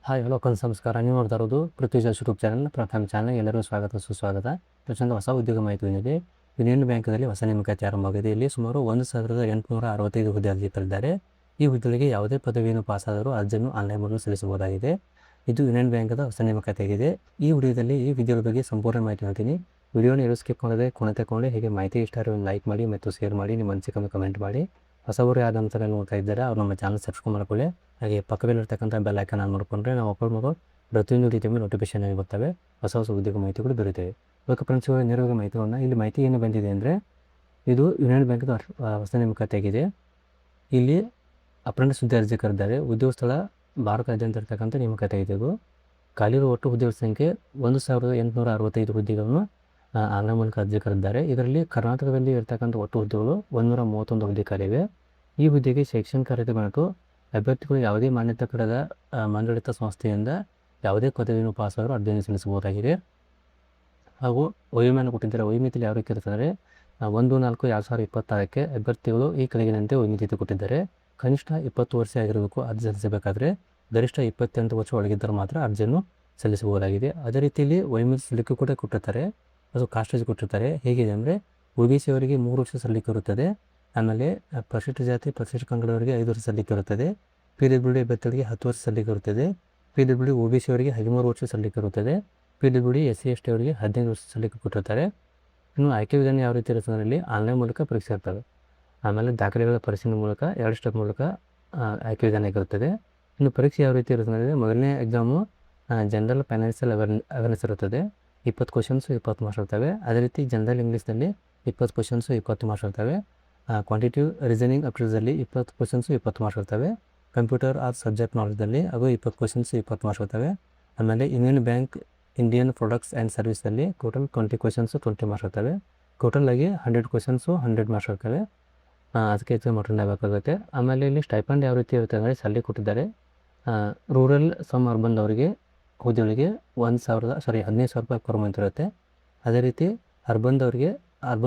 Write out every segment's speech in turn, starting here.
Hi hello ನಮಸ್ಕಾರ. ನೀವು ನೋಡ್ತಾ ಇರೋದು ಪೃಥ್ವಿರಾಜ್ ಯೂಟ್ಯೂಬ್ ಚಾನಲ್ ಪ್ರಥಮ ಚಾನಲ್. ಎಲ್ಲರಿಗೂ ಸ್ವಾಗತ ಸುಸ್ವಾಗತ. ಪ್ರಚಂಡ ಹೊಸ ಉದ್ಯೋಗ ಮಾಹಿತಿ ಬಂದಿದೆ. ಯೂನಿಯನ್ ಬ್ಯಾಂಕ್ನಲ್ಲಿ ಹೊಸ ನೇಮಕಾತಿ ಆರಂಭವಾಗಿದೆ. ಇಲ್ಲಿ ಸುಮಾರು 1865 ಹುದ್ದೆ ಅರ್ಜಿ ಕರೆದಿದ್ದಾರೆ. ಈ ಹುದ್ದೆಗಳಿಗೆ ಯಾವುದೇ ಪದವಿಯನ್ನು ಪಾಸಾದರೂ ಅರ್ಜಿಯನ್ನು ಆನ್ಲೈನ್ ಮೂಲಕ ಸಲ್ಲಿಸಬಹುದಾಗಿದೆ. ಇದು ಯೂನಿಯನ್ ಬ್ಯಾಂಕ್ದ ಹೊಸ ನೇಮಕಾತಿಯಾಗಿದೆ. ಈ ವಿಡಿಯೋದಲ್ಲಿ ಈ ವಿಡಿಯೋದ ಬಗ್ಗೆ ಸಂಪೂರ್ಣ ಮಾಹಿತಿ ಹೇಳ್ತೀನಿ. ವಿಡಿಯೋನ ಎಲ್ಲೂ ಸ್ಕಿಪ್ ಮಾಡದೆ ಕೊನೆ ಹೀಗೆ ಮಾಹಿತಿ ಇಷ್ಟ ಆದರೆ ಲೈಕ್ ಮಾಡಿ ಮತ್ತು ಶೇರ್ ಮಾಡಿ, ನಿಮ್ಮ ಅನಿಸಿಕೆಯನ್ನು ಕಮೆಂಟ್ ಮಾಡಿ. ಹೊಸಬರು ಯಾರು ನಮ್ಮ ಚಾನಲ್ ನೋಡ್ತಾ ಇದ್ದಾರೆ ಅವ್ರು ನಮ್ಮ ಚಾನಲ್ ಸಬ್ಸ್ಕ್ರೈಬ್ ಮಾಡ್ಕೊಳ್ಳಿ. ಹಾಗೆ ಪಕ್ಕದಲ್ಲಿರ್ತಕ್ಕಂಥ ಬೆಲ್ ಐಕಾನ್ ಆನ್ ಮಾಡಿಕೊಂಡ್ರೆ ನಾವು ಅಪ್ಲೋಡ್ ಮಾಡೋ ಪ್ರತಿಯೊಂದು ರೀತಿಯ ನೋಟಿಫಿಕೇಶನ್ ಆಗಿ ಬರ್ತವೆ. ಹೊಸ ಉದ್ಯೋಗ ಮಾಹಿತಿಗಳು ದೊರೆಯುತ್ತವೆ. ಓಕೆ ಫ್ರೆಂಡ್ಸ್, ನೇರವಾಗಿ ಮಾಹಿತಿಗಳನ್ನ ಇಲ್ಲಿ ಮಾಹಿತಿ ಏನು ಬಂದಿದೆ ಅಂದರೆ, ಇದು ಯೂನಿಯನ್ ಬ್ಯಾಂಕ್ದ ಹೊಸ ನೇಮಕಾತಿಯಾಗಿದೆ. ಇಲ್ಲಿ ಅಪ್ರೆಂಟಿಸ್ ಹುದ್ದೆ ಅರ್ಜಿ ಕರೆದಿದ್ದಾರೆ. ಉದ್ಯೋಗ ಸ್ಥಳ ಭಾರತಾದ್ಯಂತ ಇರ್ತಕ್ಕಂಥ ನೇಮಕಾತಿಯಾಗಿದೆ. ಇದು ಖಾಲಿರುವ ಒಟ್ಟು ಹುದ್ದೆಗಳ ಸಂಖ್ಯೆ 1865 ಹುದ್ದೆಗಳನ್ನು ಆನ್ಲೈನ್ ಮೂಲಕ ಅರ್ಜಿ ಕರೆದಿದ್ದಾರೆ. ಇದರಲ್ಲಿ ಕರ್ನಾಟಕದಲ್ಲಿ ಇರ್ತಕ್ಕಂಥ ಒಟ್ಟು ಹುದ್ದೆಗಳು 131 ಹುದ್ದೆ ಖಾಲಿವೆ. ಈ ಹುದ್ದೆಗೆ ಶೈಕ್ಷಣಿಕ ಅರ್ಹತೆ ಮತ್ತು ಅಭ್ಯರ್ಥಿಗಳು ಯಾವುದೇ ಮಾನ್ಯತೆ ಪಡೆದ ಮಂಡಳಿತ ಸಂಸ್ಥೆಯಿಂದ ಯಾವುದೇ ಪದವಿಯನ್ನು ಪಾಸಾದರೂ ಅರ್ಜಿಯನ್ನು ಸಲ್ಲಿಸಬಹುದಾಗಿದೆ. ಹಾಗೂ ವಯೋಮಿತಿಯನ್ನು ಕೊಟ್ಟಿದ್ದಾರೆ. ವಯೋಮಿತಿಯಲ್ಲಿ ಯಾವ ರೀತಿ ಇರ್ತದೆ, 1/4/2026 ಅಭ್ಯರ್ಥಿಗಳು ಈ ಕೆಳಗಿನಂತೆ ವಯೋಮಿತಿ ಕೊಟ್ಟಿದ್ದಾರೆ. ಕನಿಷ್ಠ 20 ವರ್ಷ ಆಗಿರಬೇಕು ಅರ್ಜಿ ಸಲ್ಲಿಸಬೇಕಾದ್ರೆ. ಗರಿಷ್ಠ 28 ವರ್ಷ ಒಳಗಿದ್ದರೆ ಮಾತ್ರ ಅರ್ಜಿಯನ್ನು ಸಲ್ಲಿಸಬಹುದಾಗಿದೆ. ಅದೇ ರೀತಿಯಲ್ಲಿ ವಯೋಮಿತಿ ಸಲ್ಲಿಕೆ ಕೂಡ ಕೊಟ್ಟಿರ್ತಾರೆ. ಅದು ಕಾಸ್ಟೇಜ್ ಕೊಟ್ಟಿರ್ತಾರೆ. ಹೇಗಿದೆ ಅಂದರೆ, OBC ಅವರಿಗೆ 3 ವರ್ಷ ಸಲ್ಲಿಕೆ ಇರುತ್ತದೆ. ಆಮೇಲೆ ಪರಿಶಿಷ್ಟ ಜಾತಿ ಪರಿಶಿಷ್ಟ ಪಂಗಡವರಿಗೆ 5 ವರ್ಷ ಸಲ್ಲಿಕೆ ಇರುತ್ತದೆ. PWD ಅಭ್ಯರ್ಥಿಗಳಿಗೆ 10 ವರ್ಷ ಸಲ್ಲಿಕೆ ಇರುತ್ತದೆ. PWD OBC ಅವರಿಗೆ 13 ವರ್ಷ ಸಲ್ಲಿಕೆ ಇರುತ್ತದೆ. PWD SC/ST ಅವರಿಗೆ 15 ವರ್ಷ ಸಲ್ಲಿಕೆ ಕೊಟ್ಟಿರ್ತಾರೆ. ಇನ್ನು ಆಯ್ಕೆ ವಿಧಾನ ಯಾವ ರೀತಿ ಇರುತ್ತದೆ ಅಂದರೆ, ಆನ್ಲೈನ್ ಮೂಲಕ ಪರೀಕ್ಷೆ ಇರ್ತವೆ. ಆಮೇಲೆ ದಾಖಲೆಗಳ ಪರಿಶೀಲನೆ ಮೂಲಕ 2 ಸ್ಟೆಪ್ ಮೂಲಕ ಆಯ್ಕೆ ವಿಧಾನ ಆಗಿರುತ್ತದೆ. ಇನ್ನು ಪರೀಕ್ಷೆ ಯಾವ ರೀತಿ ಇರುತ್ತದೆ ಅಂದರೆ, ಮೊದಲನೇ ಎಕ್ಸಾಮು ಜನರಲ್ ಫೈನಾನ್ಷಿಯಲ್ ಅವೇರ್ನೆಸ್ ಇರುತ್ತದೆ. 20 ಕ್ವಶನ್ಸು 20 ಮಾರ್ಕ್ಸ್ ಇರ್ತವೆ. ಅದೇ ರೀತಿ ಜನರಲ್ ಇಂಗ್ಲೀಷ್ನಲ್ಲಿ 20 ಕ್ವಶನ್ಸು 20 ಮಾರ್ಕ್ಸ್ ಇರ್ತವೆ. ಕ್ವಾಂಟಿಟಿವ್ ರೀಸನಿಂಗ್ ಅಪ್ಟಿಟ್ಯೂಡ್ಸಲ್ಲಿ 20 ಕ್ವಶನ್ಸು 20 ಮಾರ್ಕ್ಸ್ ಇರ್ತವೆ. ಕಂಪ್ಯೂಟರ್ ಆರ್ ಸಬ್ಜೆಕ್ಟ್ ನಾಲೆಜ್ದಲ್ಲಿ ಅದು 20 ಕ್ವಶನ್ಸು 20 ಮಾರ್ಕ್ಸ್ ಇರ್ತವೆ. ಆಮೇಲೆ Union Bank Indian products and ಸರ್ವಿಸಲ್ಲಿ ಟೋಟಲ್ 20 ಕ್ವಶನ್ಸು 20 ಮಾರ್ಕ್ಸ್ ಇರ್ತವೆ. ಟೋಟಲ್ ಆಗಿ 100 ಕ್ವಶನ್ಸು 100 ಮಾರ್ಕ್ಸ್ ಇರ್ತವೆ. ಅದಕ್ಕೆ ಹೆಚ್ಚು ಮಟನ್ ಬೇಕಾಗುತ್ತೆ. ಆಮೇಲೆ ಇಲ್ಲಿ ಸ್ಟೈಪಂಡ್ ಯಾವ ರೀತಿ ಇರುತ್ತೆ ಅಂದರೆ, ಸಲ್ಲಿ ಕೊಟ್ಟಿದ್ದಾರೆ. ರೂರಲ್ ಸಮ್ ಅರ್ಬನ್ ಅವರಿಗೆ ಹುದ್ದೆಗಳಿಗೆ 15,000 ರೂಪಾಯಿ ಪರ್ ಮಂತ್ ಇರುತ್ತೆ. ಅದೇ ರೀತಿ ಅರ್ಬನ್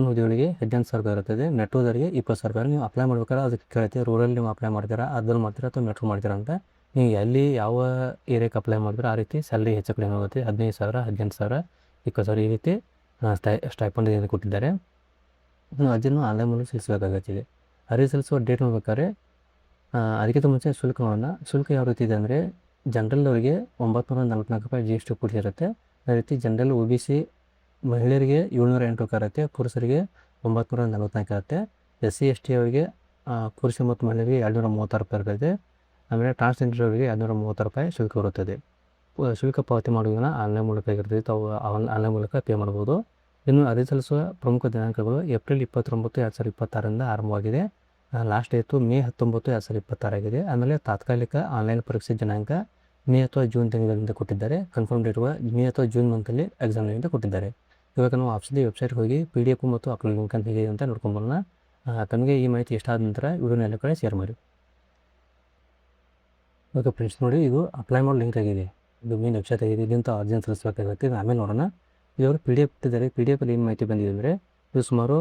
ಹುದ್ದೆಗಳಿಗೆ 18,000 ಇರುತ್ತದೆ. ಮೆಟ್ರೋದವರಿಗೆ 20,000 ರೂಪಾಯಿ. ನೀವು ಅಪ್ಲೈ ಮಾಡ್ಬೇಕಾದ್ರೆ ಅದಕ್ಕೆ ಕೇಳ್ತೀವಿ, ರೂರಲ್ ನೀವು ಅಪ್ಲೈ ಮಾಡ್ತೀರಾ, ಅರ್ಬನ್ ಮಾಡ್ತೀರಾ ಅಥವಾ ಮೆಟ್ರೋ ಮಾಡ್ತೀರಾ ಅಂತ. ನೀವು ಎಲ್ಲಿ ಯಾವ ಏರಿಯಾಕ್ಕೆ ಅಪ್ಲೈ ಮಾಡಿದ್ರೆ ಆ ರೀತಿ ಸ್ಯಾಲ್ರಿ ಹೆಚ್ಚು ಕಡಿಮೆ ಆಗುತ್ತೆ. 15,000 18,000 20,000 ಈ ರೀತಿ ಸ್ಟೈಪಂಡ್ ಕೊಟ್ಟಿದ್ದಾರೆ. ನೀವು ಅರ್ಜಿಯನ್ನು ಆನ್ಲೈನ್ ಮೂಲಕ ಸಲ್ಲಿಸಬೇಕಾಗುತ್ತದೆ. ಅರ್ಜಿ ಸಲ್ಲಿಸುವ ಡೇಟ್ ನೋಡ್ಬೇಕಾದ್ರೆ ಅದಕ್ಕಿಂತ ಮುಂಚೆ ಶುಲ್ಕ ಯಾವ ರೀತಿ ಇದೆ ಅಂದರೆ, ಜನರಲ್ ಅವರಿಗೆ 944 ರೂಪಾಯಿ GST ಕೊಟ್ಟಿರುತ್ತೆ. ಅದೇ ರೀತಿ ಜನರಲ್ OBC ಮಹಿಳೆಯರಿಗೆ 708 ರೂಪಾಯಿ ಇರುತ್ತೆ. ಪುರುಷರಿಗೆ 944 ಇರುತ್ತೆ. SC/ST ಅವರಿಗೆ ಪುರುಷ ಮತ್ತು ಮಹಿಳೆಯರಿಗೆ 236 ರೂಪಾಯಿ ಇರುತ್ತೆ. ಆಮೇಲೆ ಟ್ರಾನ್ಸ್ಜೆಂಡರ್ ಅವರಿಗೆ 230 ರೂಪಾಯಿ ಶುಲ್ಕ ಇರುತ್ತದೆ. ಶುಲ್ಕ ಪಾವತಿ ಮಾಡುವುದನ್ನು ಆನ್ಲೈನ್ ಮೂಲಕ ಆಗಿರ್ತದೆ. ತಾವು ಆನ್ಲೈನ್ ಮೂಲಕ ಪೇ ಮಾಡ್ಬೋದು. ಇನ್ನು ಅರ್ಜಿ ಸಲ್ಲಿಸುವ ಪ್ರಮುಖ ದಿನಾಂಕಗಳು ಏಪ್ರಿಲ್ 29, 2026 ಆರಂಭವಾಗಿದೆ. ಲಾಸ್ಟ್ ಡೇಟು ಮೇ 19, 2026 ಆಗಿದೆ. ಆಮೇಲೆ ತಾತ್ಕಾಲಿಕ ಆನ್ಲೈನ್ ಪರೀಕ್ಷೆ ದಿನಾಂಕ ಮೇ ಅಥವಾ ಜೂನ್ ತಿಂಗಳಿಂದ ಕೊಟ್ಟಿದ್ದಾರೆ. ಕನ್ಫರ್ಮ್ ಡೇಟ್ ಮೇ ಅಥವಾ ಜೂನ್ ಮಂತಲ್ಲಿ ಎಕ್ಸಾಮ್ನಿಂದ ಕೊಟ್ಟಿದ್ದಾರೆ. ಇವಾಗ ನಾವು ಆಪ್ಷನ್ ವೆಬ್ಸೈಟ್ಗೆ ಹೋಗಿ PDF ಮತ್ತು ಅಪ್ಲೋಡ್ ಲಿಂಕ್ ಅಂತ ಹೇಗೆ ಅಂತ ನೋಡ್ಕೊಂಬರೋಣ. ತಮಗೆ ಈ ಮಾಹಿತಿ ಇಷ್ಟ ಆದ ನಂತರ ವಿಡಿಯೋನ ಎಲ್ಲ ಕಡೆ ಶೇರ್ ಮಾಡಿ. ಓಕೆ ಫ್ರೆಂಡ್ಸ್, ನೋಡಿ ಇದು ಅಪ್ಲೈ ಮಾಡೋ ಲಿಂಕ್ ಆಗಿದೆ. ಇದು ಮೇನ್ ವೆಬ್ಸೈಟ್ ಆಗಿದೆ. ಇಲ್ಲಿಂದ ಅರ್ಜಿ ಸಲ್ಲಿಸಬೇಕಾಗುತ್ತೆ. ಇದು ಆಮೇಲೆ ನೋಡೋಣ. ಇದವರು PDF ಕೊಟ್ಟಿದ್ದಾರೆ. PDF ಏನು ಮಾಹಿತಿ ಬಂದಿದೆ ಅಂದರೆ, ಇದು ಸುಮಾರು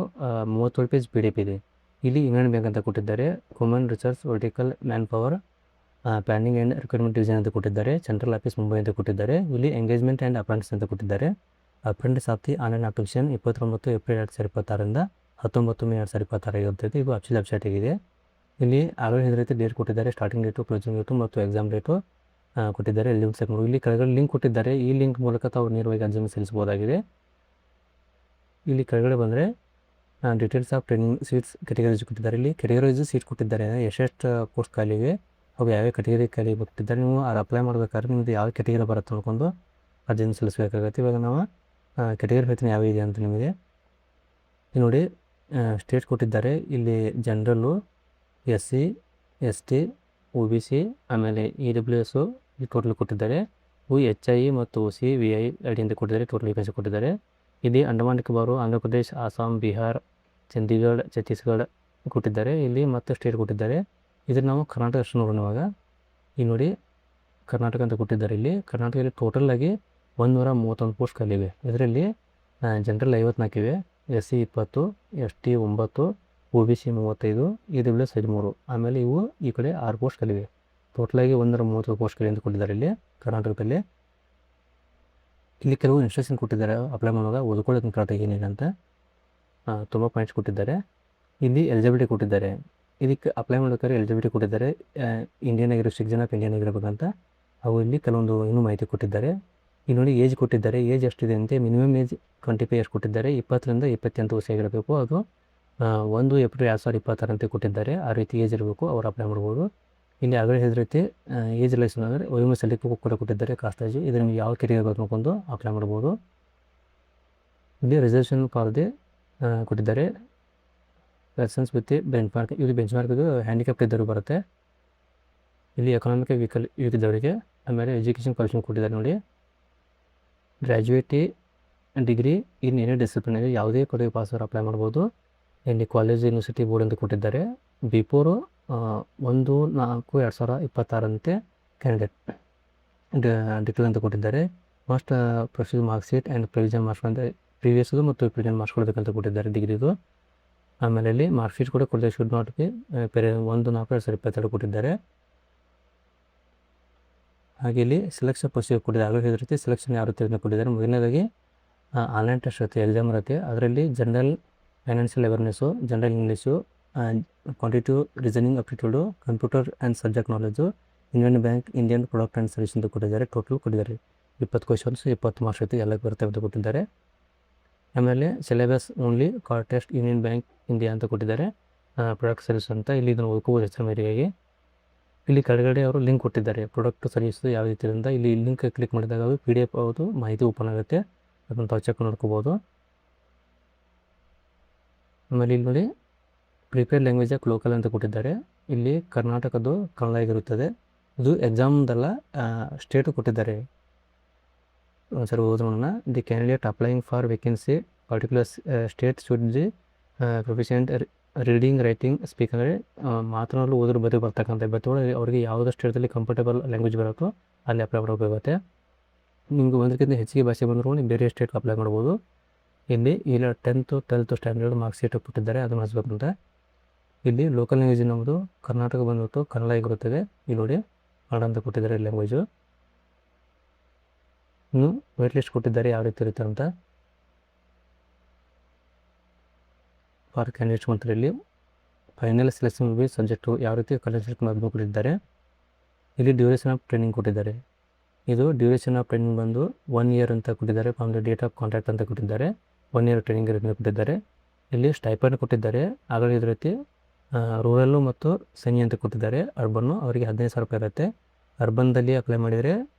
37 ಪೇಜ್ PDF ಇದೆ. ಇಲ್ಲಿ ಯೂನಿಯನ್ ಬ್ಯಾಂಕ್ ಅಂತ ಕೊಟ್ಟಿದ್ದಾರೆ. Human resource vertical man power planning and recruitment division ಅಂತ ಕೊಟ್ಟಿದ್ದಾರೆ. ಸೆಂಟ್ರಲ್ ಆಫೀಸ್ ಮುಂಬೈ ಅಂತ ಕೊಟ್ಟಿದ್ದಾರೆ. ಇಲ್ಲಿ ಎಂಗೇಜ್ಮೆಂಟ್ ಆ್ಯಂಡ್ ಅಪ್ರೆಂಟಿಸ್ ಅಂತ ಕೊಟ್ಟಿದ್ದಾರೆ. Apprentice of the online application 29 April 2026 19 May 2026 ಇರುತ್ತದೆ. ಇದು ಅಫಿಷಿಯಲ್ ವೆಬ್ಸೈಟ್ ಆಗಿದೆ. ಇಲ್ಲಿ ಆಗಲೇ ರೀತಿ ಡೇಟ್ ಕೊಟ್ಟಿದ್ದಾರೆ. ಸ್ಟಾರ್ಟಿಂಗ್ ಡೇಟು, ಕ್ಲೋಸಿಂಗ್ ಡೇಟು ಮತ್ತು ಎಕ್ಸಾಮ್ ಡೇಟು ಕೊಟ್ಟಿದ್ದಾರೆ. ಲಿಂಕ್ ಚೆಕ್ ಮಾಡಿ. ಇಲ್ಲಿ ಕೆಳಗಡೆ ಲಿಂಕ್ ಕೊಟ್ಟಿದ್ದಾರೆ. ಈ ಲಿಂಕ್ ಮೂಲಕ ತಾವು ನೇರವಾಗಿ ಅರ್ಜಿಯನ್ನು ಸಲ್ಲಿಸಬಹುದಾಗಿದೆ. ಇಲ್ಲಿ ಕೆಳಗಡೆ ಬಂದರೆ details of training seats categories ಕೊಟ್ಟಿದ್ದಾರೆ. ಇಲ್ಲಿ ಕೆಟಗರೀಸ್ ಸೀಟ್ ಕೊಟ್ಟಿದ್ದಾರೆ. ಎಷ್ಟೆಷ್ಟು ಪೋಸ್ಟ್ ಖಾಲಿವೆ, ಅವು ಯಾವ್ಯಾವ ಕೆಟಗರಿ ಖಾಲಿ ಕೊಟ್ಟಿದ್ದಾರೆ. ನೀವು ಅದು ಅಪ್ಲೈ ಮಾಡಬೇಕಾದ್ರೆ ನಿಮ್ಮದು ಯಾವ ಕೆಟಗರಿ ಬರುತ್ತೆ ನೋಡ್ಕೊಂಡು ಅರ್ಜಿಯನ್ನು ಸಲ್ಲಿಸಬೇಕಾಗುತ್ತೆ. ಇವಾಗ ನಾವು ಕೆಟಗರಿ ಹೇಳ್ತೀನಿ ಯಾವ ಇದೆ ಅಂತ ನಿಮಗೆ. ನೋಡಿ, ಸ್ಟೇಟ್ ಕೊಟ್ಟಿದ್ದಾರೆ. ಇಲ್ಲಿ ಜನರಲ್ಲು, SC ST OBC ಆಮೇಲೆ EWS ಈ ಟೋಟಲ್ ಕೊಟ್ಟಿದ್ದಾರೆ. HI ಮತ್ತು OC VI ID ಅಂತ ಕೊಟ್ಟಿದ್ದಾರೆ. ಟೋಟಲ್ ವೇಕೆನ್ಸಿ ಕೊಟ್ಟಿದ್ದಾರೆ. ಇಲ್ಲಿ ಅಂಡಮಾನ್ ನಿಕೋಬಾರು, ಆಂಧ್ರ ಪ್ರದೇಶ್, ಆಸಾಮ್, ಬಿಹಾರ್, ಚಂಡೀಗಢ, ಛತ್ತೀಸ್ಗಢ ಕೊಟ್ಟಿದ್ದಾರೆ. ಇಲ್ಲಿ ಮತ್ತು ಸ್ಟೇಟ್ ಕೊಟ್ಟಿದ್ದಾರೆ. ಇದನ್ನು ನಾವು ಕರ್ನಾಟಕ ಅಷ್ಟು ನೋಡೋಣ. ಇವಾಗ ಇಲ್ಲಿ ನೋಡಿ, ಕರ್ನಾಟಕ ಅಂತ ಕೊಟ್ಟಿದ್ದಾರೆ. ಇಲ್ಲಿ ಕರ್ನಾಟಕದಲ್ಲಿ ಟೋಟಲ್ ಆಗಿ 131 ಪೋಸ್ಟ್ ಖಾಲಿವೆ. ಇದರಲ್ಲಿ ಜನರಲ್ 54 ಇವೆ, SC 20, ST 9, OBC 35, EWS 13. ಆಮೇಲೆ ಇವು ಈ ಕಡೆ 6 ಪೋಸ್ಟ್ ಖಾಲಿವೆ. ಟೋಟಲಾಗಿ 130 ಪೋಸ್ಟ್ ಖಾಲಿ ಅಂತ ಕೊಟ್ಟಿದ್ದಾರೆ. ಇಲ್ಲಿ ಕರ್ನಾಟಕದಲ್ಲಿ. ಇಲ್ಲಿ ಕೆಲವು ಇನ್ಸ್ಟ್ರಕ್ಷನ್ ಕೊಟ್ಟಿದ್ದಾರೆ ಅಪ್ಲೈ ಮಾಡುವಾಗ ಓದ್ಕೊಳ್ಳೋದು ಕರೆಕ್ಟಾಗಿ ಏನೇನಂತ ತುಂಬ ಪಾಯಿಂಟ್ಸ್ ಕೊಟ್ಟಿದ್ದಾರೆ. ಇಲ್ಲಿ ಎಲಿಜಿಬಿಲಿಟಿ ಕೊಟ್ಟಿದ್ದಾರೆ, ಇದಕ್ಕೆ ಅಪ್ಲೈ ಮಾಡೋಕ್ಕಾರೆ ಎಲಿಜಿಬಿಲಿಟಿ ಕೊಟ್ಟಿದ್ದಾರೆ. ಇಂಡಿಯನ್ ಆಗಿರೋ ಸಿಟಿಜನ್ ಆಫ್ ಇಂಡಿಯನ್ ಆಗಿರ್ಬೇಕಂತ ಅವು ಇಲ್ಲಿ ಕೆಲವೊಂದು ಇನ್ನೂ ಮಾಹಿತಿ ಕೊಟ್ಟಿದ್ದಾರೆ. ಇಲ್ಲಿ ನೋಡಿ ಏಜ್ ಕೊಟ್ಟಿದ್ದಾರೆ, ಏಜ್ ಎಷ್ಟಿದೆ ಅಂತೆ. ಮಿನಿಮಮ್ ಏಜ್ 25 ಎಷ್ಟು ಕೊಟ್ಟಿದ್ದಾರೆ, 20ರಿಂದ 28 ವರ್ಷ ಆಗಿರಬೇಕು. ಅದು 1 ಏಪ್ರಿಲ್ 2026 ಅಂತ ಕೊಟ್ಟಿದ್ದಾರೆ. ಆ ರೀತಿ ಏಜ್ ಇರಬೇಕು, ಅವ್ರು ಅಪ್ಲೈ ಮಾಡ್ಬೋದು. ಇಲ್ಲಿ ಆಗಲೇ ಹೇಳಿದ ರೀತಿ ಏಜ್ ರಿಲೇಷನ್ ಅಂದರೆ ವಯೋಮಿತಿ ಸಲ್ಲಿಕೆ ಕೂಡ ಕೊಟ್ಟಿದ್ದಾರೆ. ಕಾಸ್ಟೇಜ್ ಇದು ನಿಮಗೆ ಯಾವ ಕೆರಿಯರ್ ನೋಡ್ಕೊಂಡು ಅಪ್ಲೈ ಮಾಡ್ಬೋದು. ಇಲ್ಲಿ ರಿಸರ್ವೇಷನ್ ಪಾಲ್ದೆ ಕೊಟ್ಟಿದ್ದಾರೆ. ಪರ್ಸನ್ಸ್ ವಿತ್ ಬೆಂಚ್ ಮಾರ್ಕ್, ಇದು ಬೆಂಚ್ ಮಾರ್ಕ್ ಇದು ಹ್ಯಾಂಡಿಕ್ಯಾಪ್ಟ್ ಇದ್ದರು ಬರುತ್ತೆ. ಇಲ್ಲಿ ಎಕನಾಮಿಕ್ ಇದ್ದವರಿಗೆ. ಆಮೇಲೆ ಎಜುಕೇಷನ್ ಕ್ವಾಲಿಫಿಕೇಷನ್ ಕೊಟ್ಟಿದ್ದಾರೆ ನೋಡಿ. ಗ್ರ್ಯಾಜುಯೇಟಿ ಡಿಗ್ರಿ ಇನ್ ಏನೇ ಡಿಸಿಪ್ಲಿನ್ ಇದೆ, ಯಾವುದೇ ಪದವಿ ಪಾಸರು ಅಪ್ಲೈ ಮಾಡ್ಬೋದು. ಇಲ್ಲಿ ಕಾಲೇಜ್ ಯೂನಿವರ್ಸಿಟಿ ಬೋರ್ಡ್ ಅಂತ ಕೊಟ್ಟಿದ್ದಾರೆ. ಬಿಫೋರು 1/4/2026 ಅಂತೆ ಕ್ಯಾಂಡಿಡೇಟ್ ಡಿಕ್ಲೇರ್ ಅಂತ ಕೊಟ್ಟಿದ್ದಾರೆ. Must procedure mark sheet and provision marks ಅಂತ ಪ್ರೀವಿಯಸ್ದು ಮತ್ತು ಪ್ರೆಸೆಂಟ್ ಮಾರ್ಕ್ಸ್ ಕೊಡಬೇಕಂತ ಕೊಟ್ಟಿದ್ದಾರೆ ಡಿಗ್ರಿದು. ಆಮೇಲೆ ಇಲ್ಲಿ ಮಾರ್ಕ್ ಶೀಟ್ ಕೂಡ ಕೊಟ್ಟಿದ್ದಾರೆ. ಶುಡ್ ನಾಟ್ ಬಿ 1/4/2022 ಕೊಟ್ಟಿದ್ದಾರೆ. ಹಾಗೆ ಇಲ್ಲಿ ಸೆಲೆಕ್ಷನ್ ಪ್ರೊಸೀಜರ್ ಕೊಟ್ಟಿದ್ದಾರೆ. ಆಗಲೇ ಹೇಳಿದ ರೀತಿ ಸೆಲೆಕ್ಷನ್ ಯಾವ ರೀತಿ ಕೊಟ್ಟಿದ್ದಾರೆ. ಮೊದಲನೇದಾಗಿ ಆನ್ಲೈನ್ ಟೆಸ್ಟ್ ಇರುತ್ತೆ, ಎಕ್ಸಾಮ್ ಇರುತ್ತೆ. ಅದರಲ್ಲಿ general financial awareness, general English, quantitative reasoning aptitude, computer and subject knowledge, Indian bank, Indian product and service ಅಂತ ಕೊಟ್ಟಿದ್ದಾರೆ. ಟೋಟಲ್ ಕೊಟ್ಟಿದ್ದಾರೆ 20 ಕ್ವಶನ್ಸ್, 20 ಮಾರ್ಕ್ಸ್ ಐತಿ, ಎಲ್ಲ ಬರ್ತವೆ ಅಂತ ಕೊಟ್ಟಿದ್ದಾರೆ. ಆಮೇಲೆ syllabus only car test, union bank India ಅಂತ ಕೊಟ್ಟಿದ್ದಾರೆ. ಪ್ರಾಡಕ್ಟ್ ಸರ್ವಿಸ್ ಅಂತ ಇಲ್ಲಿ ಇದನ್ನು ಓದ್ಕೋಬೋದು ಹೆಚ್ಚಿನ ಮೇರೆಯಾಗಿ. ಇಲ್ಲಿ ಕೆಳಗಡೆ ಅವರು ಲಿಂಕ್ ಕೊಟ್ಟಿದ್ದಾರೆ, ಪ್ರಾಡಕ್ಟ್ ಸರ್ವಿಸ್ ಯಾವ ರೀತಿ ಅಂತ. ಇಲ್ಲಿ ಲಿಂಕ್ ಕ್ಲಿಕ್ ಮಾಡಿದಾಗ ಅದು PDF ಅವ್ರದ್ದು ಮಾಹಿತಿ ಓಪನ್ ಆಗುತ್ತೆ, ಅದನ್ನು ತಾವು ಚೆಕ್ ನೋಡ್ಕೋಬೋದು. ಆಮೇಲೆ ಇಲ್ಲಿ ನೋಡಿ ಪ್ರಿಪೇರ್ ಲ್ಯಾಂಗ್ವೇಜ್ ಲೋಕಲ್ ಅಂತ ಕೊಟ್ಟಿದ್ದಾರೆ. ಇಲ್ಲಿ ಕರ್ನಾಟಕದ್ದು ಕನ್ನಡ ಆಗಿರುತ್ತದೆ. ಇದು ಎಕ್ಸಾಮ್ದಲ್ಲ, ಸ್ಟೇಟು ಕೊಟ್ಟಿದ್ದಾರೆ. ಒಂದ್ಸರಿ ಓದೋಣ. The candidate applying for vacancy particular state should the proficient reading, writing, speak ಅಂದರೆ ಮಾತನಾಡಲು ಓದಲು ಬರೀ ಬರ್ತಕ್ಕಂಥ ಅಭ್ಯರ್ಥಿಗಳು ಅವರಿಗೆ ಯಾವುದೋ ಸ್ಟೇಟಲ್ಲಿ ಕಂಫರ್ಟೇಬಲ್ ಲ್ಯಾಂಗ್ವೇಜ್ ಬರುತ್ತೋ ಅಲ್ಲಿ ಅಪ್ಲೈ ಮಾಡಬೇಕಾಗುತ್ತೆ. ನಿಮಗೆ ಒಂದಕ್ಕಿಂತ ಹೆಚ್ಚಿಗೆ ಭಾಷೆ ಬಂದರೂ ನೀವು ಬೇರೆ ಸ್ಟೇಟ್ಗೆ ಅಪ್ಲೈ ಮಾಡ್ಬೋದು. ಇಲ್ಲಿ 10th ಸ್ಟ್ಯಾಂಡರ್ಡ್ ಮಾರ್ಕ್ಸ್ ಶೀಟ್ ಕೊಟ್ಟಿದ್ದಾರೆ, ಅದನ್ನು ಹಚ್ಚಬೇಕಂತ. ಇಲ್ಲಿ ಲೋಕಲ್ ಲ್ಯಾಂಗ್ವೇಜ್ ನಮ್ಮದು ಕರ್ನಾಟಕ ಬಂದ್ಬಿಟ್ಟು ಕನ್ನಡ ಆಗಿರುತ್ತದೆ. ಇಲ್ಲಿ ನೋಡಿ ಕನ್ನಡ ಅಂತ ಕೊಟ್ಟಿದ್ದಾರೆ ಲ್ಯಾಂಗ್ವೇಜು. ಇನ್ನು ವೇಟ್ ಲಿಸ್ಟ್ ಕೊಟ್ಟಿದ್ದಾರೆ ಯಾವ ರೀತಿ ಇರುತ್ತೆ ಅಂತ. ಫಾರ್ ಕ್ಯಾಂಡಿಡೇಟ್ಸ್ ಅಂತ ಇಲ್ಲಿ ಫೈನಲ್ ಸೆಲೆಕ್ಷನ್ ಬಿ ಸಬ್ಜೆಕ್ಟು ಯಾವ ರೀತಿ ಕಾಲೇಜ್ ಸೆಲೆಕ್ಟ್ ಅದನ್ನು ಕೊಟ್ಟಿದ್ದಾರೆ. ಇಲ್ಲಿ ಡ್ಯೂರೇಷನ್ ಆಫ್ ಟ್ರೈನಿಂಗ್ ಕೊಟ್ಟಿದ್ದಾರೆ. ಇದು ಡ್ಯೂರೇಷನ್ ಆಫ್ ಟ್ರೈನಿಂಗ್ ಬಂದು 1 ಇಯರ್ ಅಂತ ಕೊಟ್ಟಿದ್ದಾರೆ. From the date of contract ಅಂತ ಕೊಟ್ಟಿದ್ದಾರೆ. 1 ಇಯರ್ ಟ್ರೈನಿಂಗ್ ಕೊಟ್ಟಿದ್ದಾರೆ. ಇಲ್ಲಿ ಸ್ಟೈಪಂಡ್ ಕೊಟ್ಟಿದ್ದಾರೆ. ಆಗಲೇ ಇದೇ ರೀತಿ ರೂರಲ್ಲು ಮತ್ತು ಸೆಮಿ ಅಂತ ಕೊಟ್ಟಿದ್ದಾರೆ. ಅರ್ಬನ್ನು ಅವರಿಗೆ 15,000 ರೂಪಾಯಿ ಇರುತ್ತೆ. ಅರ್ಬನ್ದಲ್ಲಿ ಅಪ್ಲೈ ಮಾಡಿದರೆ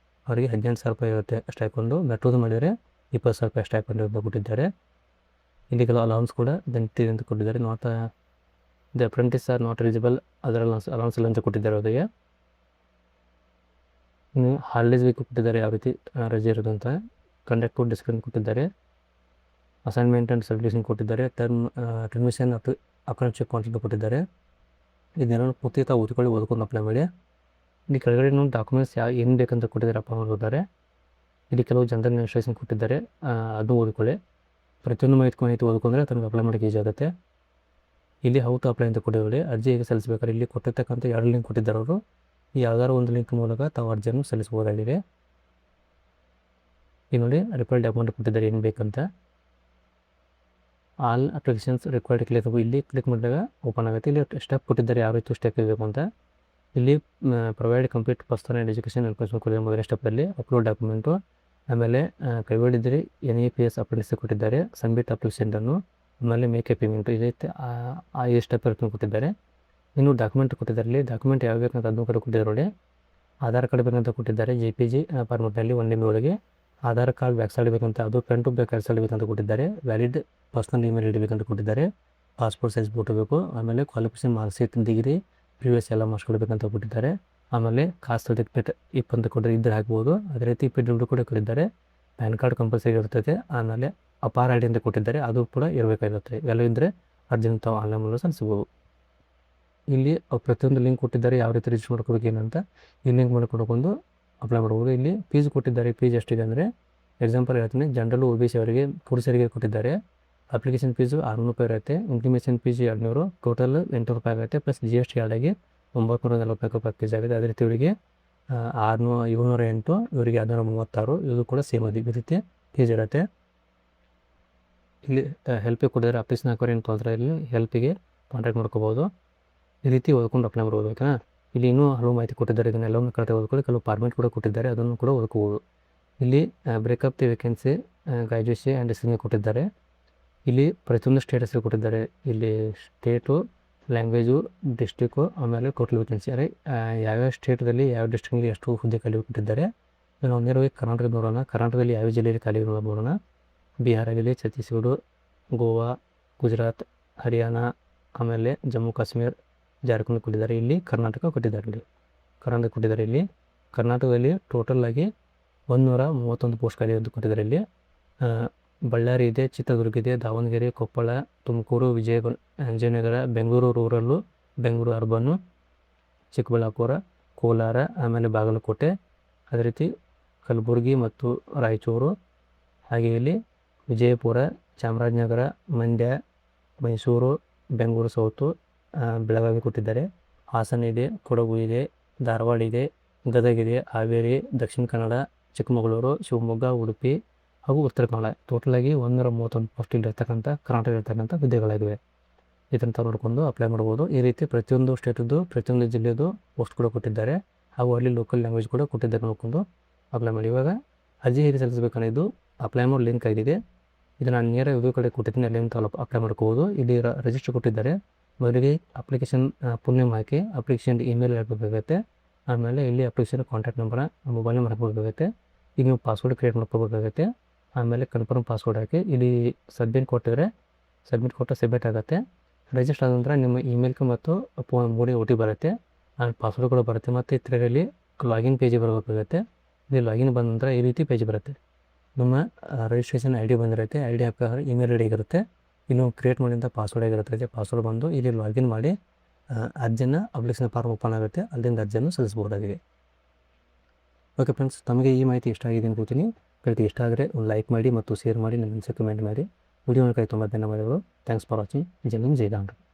ಅವರಿಗೆ 18,000 ರೂಪಾಯಿ ಇರುತ್ತೆ ಸ್ಟೈಪಂಡು. ಮೆಟ್ರೋದು ಮಾಡಿದರೆ 20,000 ರೂಪಾಯಿ ಸ್ಟೈಪಂಡ್ ಅಂತ ಕೊಟ್ಟಿದ್ದಾರೆ. ಇಲ್ಲಿ ಕೆಲವು ಅಲೌನ್ಸ್ ಕೂಡ ಬೆನಿಫಿಟ್ ಅಂತ ಕೊಟ್ಟಿದ್ದಾರೆ. Not the apprentice or not eligible, ಅದರ ಅಲೌನ್ಸ್ ಇಲ್ಲ ಅಂತ ಕೊಟ್ಟಿದ್ದಾರೆ ಅವರಿಗೆ. ಇನ್ನು ಹಾಲಿಡೇಸ್ ವೀಕ್ ಕೊಟ್ಟಿದ್ದಾರೆ, ಯಾವ ರೀತಿ ರಜೆ ಇರೋದು ಅಂತ. ಕಂಡಕ್ಟ್ ಡಿಸ್ಕೌಂಟ್ ಕೊಟ್ಟಿದ್ದಾರೆ. ಅಸೈನ್ಮೆಂಟ್ ಆ್ಯಂಡ್ ಸರ್ಟಿಫಿಕೇಷನ್ ಕೊಟ್ಟಿದ್ದಾರೆ. ಟರ್ಮಿಷನ್ ಅಕೌಂಟ್ ಕಾಂಟ್ರಾಕ್ಟ್ ಕೊಟ್ಟಿದ್ದಾರೆ. ಇದನ್ನೆಲ್ಲ ಪೂರ್ತಿ ತಾವು ಓದ್ಕೊಂಡು ಅಪ್ಲೈ ಮಾಡಿ. ಇಲ್ಲಿ ಕೆಳಗಡೆ ನೋಡಿ ಡಾಕ್ಯುಮೆಂಟ್ಸ್ ಏನು ಬೇಕಂತ ಕೊಟ್ಟಿದ್ದಾರೆ ಅಪ್ಲೈ ಮಾಡಿದ್ದಾರೆ. ಇಲ್ಲಿ ಕೆಲವು ಜನರಲ್ ಇನ್ಸ್ಟ್ರಕ್ಷನ್ ಕೊಟ್ಟಿದ್ದಾರೆ, ಅದನ್ನು ಓದ್ಕೊಳ್ಳಿ. ಪ್ರತಿಯೊಂದು ಮಾಹಿತಿ ಓದ್ಕೊಂಡ್ರೆ ತನಗೆ ಅಪ್ಲೈ ಮಾಡೋಕ್ಕೆ ಈಜಿ ಆಗುತ್ತೆ. ಇಲ್ಲಿ ಹೌ ಟು ಅಪ್ಲೈ ಅಂತ ಕೊಟ್ಟಿದ್ದಾರೆ. ಅರ್ಜಿ ಹೇಗೆ ಸಲ್ಲಿಸಬೇಕಾದ್ರೆ ಇಲ್ಲಿ ಕೊಟ್ಟಿರ್ತಕ್ಕಂಥ 2 ಲಿಂಕ್ ಕೊಟ್ಟಿದ್ದಾರೆ ಅವರು. ಈ ಯಾವ್ದಾದ್ರು ಒಂದು ಲಿಂಕ್ ಮೂಲಕ ತಾವು ಅರ್ಜಿಯನ್ನು ಸಲ್ಲಿಸಬಹುದಾಗಿದೆ. ಇಲ್ಲಿ ನೋಡಿ ರಿಕ್ವೈರ್ಡ್ ಡಾಕ್ಯುಮೆಂಟ್ ಕೊಟ್ಟಿದ್ದಾರೆ ಏನು ಬೇಕಂತ. ಆಲ್ ಅಪ್ಲಿಕೇಶನ್ಸ್ ರಿಕ್ವೈರ್ಡ್ ಕ್ಲಿಕ್, ಇಲ್ಲಿ ಕ್ಲಿಕ್ ಮಾಡಿದಾಗ ಓಪನ್ ಆಗುತ್ತೆ. ಇಲ್ಲಿ ಸ್ಟೆಪ್ ಕೊಟ್ಟಿದ್ದಾರೆ, ಯಾವ ರೀತಿ ಸ್ಟೆಪ್ ಇರಬೇಕು ಅಂತ. ಇಲ್ಲಿ provide complete personal education information ಕೊಟ್ಟಿದ್ದಾರೆ ಮೊದಲನೇ ಸ್ಟೆಪ್ಪಲ್ಲಿ. ಅಪ್ಲೋಡ್ ಡಾಕ್ಯುಮೆಂಟು, ಆಮೇಲೆ ಕೈಗೊಂಡಿದ್ದರೆ NAPS ಅಪ್ಲಿಕೇಶನ್ ಕೊಟ್ಟಿದ್ದಾರೆ. ಸಬ್ಮಿಟ್ ಅಪ್ಲಿಕೇಶನನ್ನು, ಆಮೇಲೆ ಮೇಕ್ ಎ ಪೇಮೆಂಟು, ಇದೈತೆ ಈ ಸ್ಟೆಪ್ ಇರುತ್ತೆ ಕೊಟ್ಟಿದ್ದಾರೆ. ಇನ್ನು ಡಾಕ್ಯುಮೆಂಟ್ ಕೊಟ್ಟಿದ್ದಾರೆ. ಇಲ್ಲಿ ಡಾಕ್ಯುಮೆಂಟ್ ಯಾವ ಬೇಕಂತ ಅದನ್ನು ಕೂಡ ಕೊಟ್ಟಿದ್ದಾರೆ ನೋಡಿ. ಆಧಾರ್ ಕಾರ್ಡ್ ಬೇಕಂತ ಕೊಟ್ಟಿದ್ದಾರೆ JPG ಫಾರ್ಮೆಟ್ನಲ್ಲಿ 1 MB ಒಳಗೆ. ಆಧಾರ್ ಕಾರ್ಡ್ ಬ್ಯಾಕ್ ಸೈಡ್ ಬೇಕಂತ, ಅದು ಫ್ರಂಟ್ ಟು ಬ್ಯಾಕ್ ಸೈಡ್ ಬೇಕಂತ ಕೊಟ್ಟಿದ್ದಾರೆ. ವ್ಯಾಲಿಡ್ ಪರ್ಸನಲ್ ಇಮೇಲ್ ಐಡಿ ಬೇಕಂತ ಕೊಟ್ಟಿದ್ದಾರೆ. ಪಾಸ್ಪೋರ್ಟ್ ಸೈಜ್ ಫೋಟೋ ಬೇಕು. ಆಮೇಲೆ qualification marks sheet, degree, previous ಎಲ್ಲ ಮಾರ್ಕ್ಸ್ ಕೊಡಬೇಕಂತ ಕೊಟ್ಟಿದ್ದಾರೆ. ಆಮೇಲೆ ಕಾಸ್ಟ್ ಸರ್ಟಿಫಿಕೇಟ್ ಅಂತ ಕೊಟ್ಟರೆ ಇದ್ದರೆ ಹಾಕ್ಬೋದು. ಅದೇ ರೀತಿ PW ಕೂಡ ಕೊಟ್ಟಿದ್ದಾರೆ. ಪ್ಯಾನ್ ಕಾರ್ಡ್ ಕಂಪಲ್ಸರಿ ಇರ್ತದೆ. ಆಮೇಲೆ ಅಪಾರ್ ID ಅಂತ ಕೊಟ್ಟಿದ್ದಾರೆ, ಅದು ಕೂಡ ಇರಬೇಕಾಗಿರುತ್ತೆ. ಇವೆಲ್ಲ ಇದ್ದರೆ ಅರ್ಜಿನ ತಾವು ಆನ್ಲೈನ್ ಮೂಲಕ ಸಲ್ಲಿಸ್ಬೋದು. ಇಲ್ಲಿ ಪ್ರತಿಯೊಂದು ಲಿಂಕ್ ಕೊಟ್ಟಿದ್ದಾರೆ, ಯಾವ ರೀತಿ ರಿಜಿಸ್ಟರ್ ಮಾಡ್ಕೋಬೇಕು ಏನಂತ. ಈ ಲಿಂಕ್ ಮಾಡ್ಕೊಂಡು ಅಪ್ಲೈ ಮಾಡ್ಬೋದು. ಇಲ್ಲಿ ಫೀಸ್ ಕೊಟ್ಟಿದ್ದಾರೆ. ಫೀಸ್ ಎಷ್ಟಿದೆ ಅಂದರೆ ಎಕ್ಸಾಂಪಲ್ ಹೇಳ್ತೀನಿ. ಜನರಲ್ OBC ಅವರಿಗೆ ಪುರುಷರಿಗೆ ಕೊಟ್ಟಿದ್ದಾರೆ. ಅಪ್ಲಿಕೇಶನ್ ಫೀಸು 600 ರೂಪಾಯಿ ಇರುತ್ತೆ. ಇಂಟಿಮೇಷನ್ ಫೀಸ್ 200, ಟೋಟಲ್ 800 ರೂಪಾಯಿ ಆಗುತ್ತೆ. ಪ್ಲಸ್ GST ಆಗಿ 940 ರೂಪಾಯಿ ಫೀಸ್ ಆಗುತ್ತೆ. ಅದೇ ರೀತಿ ಇವರಿಗೆ 708, ಇವರಿಗೆ 236, ಇದು ಕೂಡ ಸೇಮ್ ಅದು ಈ ರೀತಿ ಫೀಸ್ ಇರುತ್ತೆ. ಇಲ್ಲಿ ಹೆಲ್ಪಿಗೆ ಕೊಟ್ಟಿದ್ದಾರೆ, ಅಪ್ಲಿಕೇಶನ್ ಹಾಕೋರು ಏನು ತೊಂದರೆ ಇಲ್ಲಿ ಹೆಲ್ಪಿಗೆ ಕಾಂಟ್ಯಾಕ್ಟ್ ಮಾಡ್ಕೋಬೋದು. ಈ ರೀತಿ ಓದ್ಕೊಂಡು ಅಪ್ಲೈ ಮಾಡ್ಬೋದು. ಓಕೆನಾ, ಇಲ್ಲಿ ಇನ್ನೂ ಹಲವು ಮಾಹಿತಿ ಕೊಟ್ಟಿದ್ದಾರೆ, ಇದನ್ನೆಲ್ಲವನ್ನು ಕರೆಕ್ಟಾಗಿ ಓದ್ಕೊಳ್ಳಿ. ಕೆಲವು ಫಾರ್ಮೆಟ್ ಕೂಡ ಕೊಟ್ಟಿದ್ದಾರೆ, ಅದನ್ನು ಕೂಡ ಓದ್ಕೋಬೋದು. ಇಲ್ಲಿ breakup the vacancy, graduation and ಡಿಸ್ಟಿಂಗ್ ಕೊಟ್ಟಿದ್ದಾರೆ. ಇಲ್ಲಿ ಪ್ರತಿಯೊಂದು ಸ್ಟೇಟ್ ಹೆಸರು ಕೊಟ್ಟಿದ್ದಾರೆ. ಇಲ್ಲಿ ಸ್ಟೇಟು, ಲ್ಯಾಂಗ್ವೇಜು, ಡಿಸ್ಟಿಕ್ಕು, ಆಮೇಲೆ ಟೋಟಲ್ ವೇಕೆನ್ಸಿ, ಅಂದರೆ ಯಾವ್ಯಾವ ಸ್ಟೇಟಲ್ಲಿ ಯಾವ ಡಿಸ್ಟ್ರಿಕ್ಟಲ್ಲಿ ಎಷ್ಟು ಹುದ್ದೆ ಖಾಲಿ ಕೊಟ್ಟಿದ್ದಾರೆ. ನಾವು ನೇರವಾಗಿ ಕರ್ನಾಟಕ ನೋಡೋಣ. ಕರ್ನಾಟಕದಲ್ಲಿ ಯಾವ ಜಿಲ್ಲೆಯಲ್ಲಿ ಖಾಲಿ ನೋಡೋಣ. ಬಿಹಾರ ಆಗಲಿ, ಛತ್ತೀಸ್ಗಢ, ಗೋವಾ, ಗುಜರಾತ್, ಹರಿಯಾಣ, ಆಮೇಲೆ ಜಮ್ಮು ಕಾಶ್ಮೀರ, ಜಾರ್ಖಂಡ್ ಕೊಟ್ಟಿದ್ದಾರೆ. ಇಲ್ಲಿ ಕರ್ನಾಟಕ ಕೊಟ್ಟಿದ್ದಾರೆ. ಇಲ್ಲಿ ಕರ್ನಾಟಕದಲ್ಲಿ ಟೋಟಲ್ ಆಗಿ 131 ಪೋಸ್ಟ್ ಖಾಲಿ ಅಂತ ಕೊಟ್ಟಿದ್ದಾರೆ. ಇಲ್ಲಿ ಬಳ್ಳಾರಿ ಇದೆ, ಚಿತ್ರದುರ್ಗ ಇದೆ, ದಾವಣಗೆರೆ, ಕೊಪ್ಪಳ, ತುಮಕೂರು, ವಿಜಯನಗರ, ಬೆಂಗಳೂರು ರೂರಲ್ಲು, ಬೆಂಗಳೂರು ಅರ್ಬನ್ನು, ಚಿಕ್ಕಬಳ್ಳಾಪುರ, ಕೋಲಾರ, ಆಮೇಲೆ ಬಾಗಲಕೋಟೆ, ಅದೇ ರೀತಿ ಕಲಬುರಗಿ ಮತ್ತು ರಾಯಚೂರು, ಹಾಗೆ ಇಲ್ಲಿ ವಿಜಯಪುರ, ಚಾಮರಾಜನಗರ, ಮಂಡ್ಯ, ಮೈಸೂರು, ಬೆಂಗಳೂರು ಸೌತು, ಬೆಳಗಾವಿ ಕೊಟ್ಟಿದ್ದಾರೆ. ಹಾಸನ ಇದೆ, ಕೊಡಗು ಇದೆ, ಧಾರವಾಡ ಇದೆ, ಗದಗ ಇದೆ, ಹಾವೇರಿ, ದಕ್ಷಿಣ ಕನ್ನಡ, ಚಿಕ್ಕಮಗಳೂರು, ಶಿವಮೊಗ್ಗ, ಉಡುಪಿ ಹಾಗೂ ಉತ್ತರ ಕನ್ನಡ. ಟೋಟಲಾಗಿ 131 ಪೋಸ್ಟ್ ಇರ್ತಕ್ಕಂಥ ಕರ್ನಾಟಕ ಇರ್ತಕ್ಕಂಥ ಹುದ್ದೆಗಳಾಗಿವೆ. ಇದನ್ನು ನೋಡಿಕೊಂಡು ಅಪ್ಲೈ ಮಾಡ್ಬೋದು. ಈ ರೀತಿ ಪ್ರತಿಯೊಂದು ಸ್ಟೇಟದ್ದು, ಪ್ರತಿಯೊಂದು ಜಿಲ್ಲೆದು ಪೋಸ್ಟ್ ಕೂಡ ಕೊಟ್ಟಿದ್ದಾರೆ, ಹಾಗೂ ಅಲ್ಲಿ ಲೋಕಲ್ ಲ್ಯಾಂಗ್ವೇಜ್ ಕೂಡ ಕೊಟ್ಟಿದ್ದಾರೆ. ನೋಡಿಕೊಂಡು ಅಪ್ಲೈ ಮಾಡಿ. ಇವಾಗ ಅರ್ಜಿ ಹೇಗೆ ಸಲ್ಲಿಸಬೇಕನ್ನೋದು ಅಪ್ಲೈ ಮಾಡೋ ಲಿಂಕ್ ಆಗಿದೆ. ಇದನ್ನು ನಾನು ನೇರ ವಿಡಿಯೋ ಕಡೆ ಕೊಟ್ಟಿದ್ದೀನಿ, ಅಲ್ಲಿಂದ ಅಪ್ಲೈ ಮಾಡ್ಕೋಬೋದು. ಇಲ್ಲಿ ರಿಜಿಸ್ಟರ್ ಕೊಟ್ಟಿದ್ದಾರೆ. ಮೊದಲಿಗೆ ಅಪ್ಲಿಕೇಶನ್ ಫುಲ್ ನೇಮ್ ಹಾಕಿ, ಅಪ್ಲಿಕೇಶನ್ ಇಮೇಲ್ ಹಾಕಬೇಕಾಗುತ್ತೆ. ಆಮೇಲೆ ಇಲ್ಲಿ application contact number, mobile number ಹಾಕಬೇಕಾಗುತ್ತೆ. ಈಗ ನೀವು ಪಾಸ್ವರ್ಡ್ ಕ್ರಿಯೇಟ್ ಮಾಡ್ಕೋಬೇಕಾಗುತ್ತೆ. ಆಮೇಲೆ ಕನ್ಫರ್ಮ್ ಪಾಸ್ವರ್ಡ್ ಹಾಕಿ ಇಲ್ಲಿ ಸಬ್ಮಿಟ್ ಕೊಟ್ಟಿದ್ರೆ ಸಬ್ಮಿಟ್ ಆಗುತ್ತೆ. ರಿಜಿಸ್ಟರ್ ಆದ ನಂತರ ನಿಮ್ಮ ಇಮೇಲ್ಗೆ ಮತ್ತು ಫೋನ್ 3 OTP ಬರುತ್ತೆ, ಆಮೇಲೆ ಪಾಸ್ವರ್ಡ್ ಕೂಡ ಬರುತ್ತೆ. ಮತ್ತು ಇದರಲ್ಲಿ ಲಾಗಿನ್ ಪೇಜಿಗೆ ಬರಬೇಕಾಗುತ್ತೆ. ಇಲ್ಲಿ ಲಾಗಿನ್ ಬಂದ ನಂತರ ಈ ರೀತಿ ಪೇಜ್ ಬರುತ್ತೆ. ನಿಮ್ಮ ರಿಜಿಸ್ಟ್ರೇಷನ್ ID ಬಂದಿರುತ್ತೆ. ID ಹಾಕಿದ್ರೆ ಇಮೇಲ್ ID ಆಗಿರುತ್ತೆ. ಇನ್ನು ಕ್ರಿಯೇಟ್ ಮಾಡಿದಂಥ ಪಾಸ್ವರ್ಡ್ ಆಗಿರುತ್ತೆ. ಪಾಸ್ವರ್ಡ್ ಬಂದು ಇಲ್ಲಿ ಲಾಗಿನ್ ಮಾಡಿ ಅರ್ಜಿಯನ್ನು ಅಪ್ಲಿಕೇಶನ್ ಫಾರ್ಮ್ ಓಪನ್ ಆಗುತ್ತೆ, ಅಲ್ಲಿಂದ ಅರ್ಜಿಯನ್ನು ಸಲ್ಲಿಸಬಹುದಾಗಿದೆ. ಓಕೆ ಫ್ರೆಂಡ್ಸ್, ತಮಗೆ ಈ ಮಾಹಿತಿ ಇಷ್ಟ ಆಗಿದೆ ಅನ್ಕೋತೀನಿ. ಇಷ್ಟ ಆದರೆ ಒಂದು ಲೈಕ್ ಮಾಡಿ ಮತ್ತು ಶೇರ್ ಮಾಡಿ, ನನ್ನ ಕಮೆಂಟ್ ಮಾಡಿ. ವಿಡಿಯೋ ನೋಡೋಕೆ ತುಂಬ ಧನ್ಯವಾದಗಳು. Thanks for watching. Jai Hind, Jai Karnataka.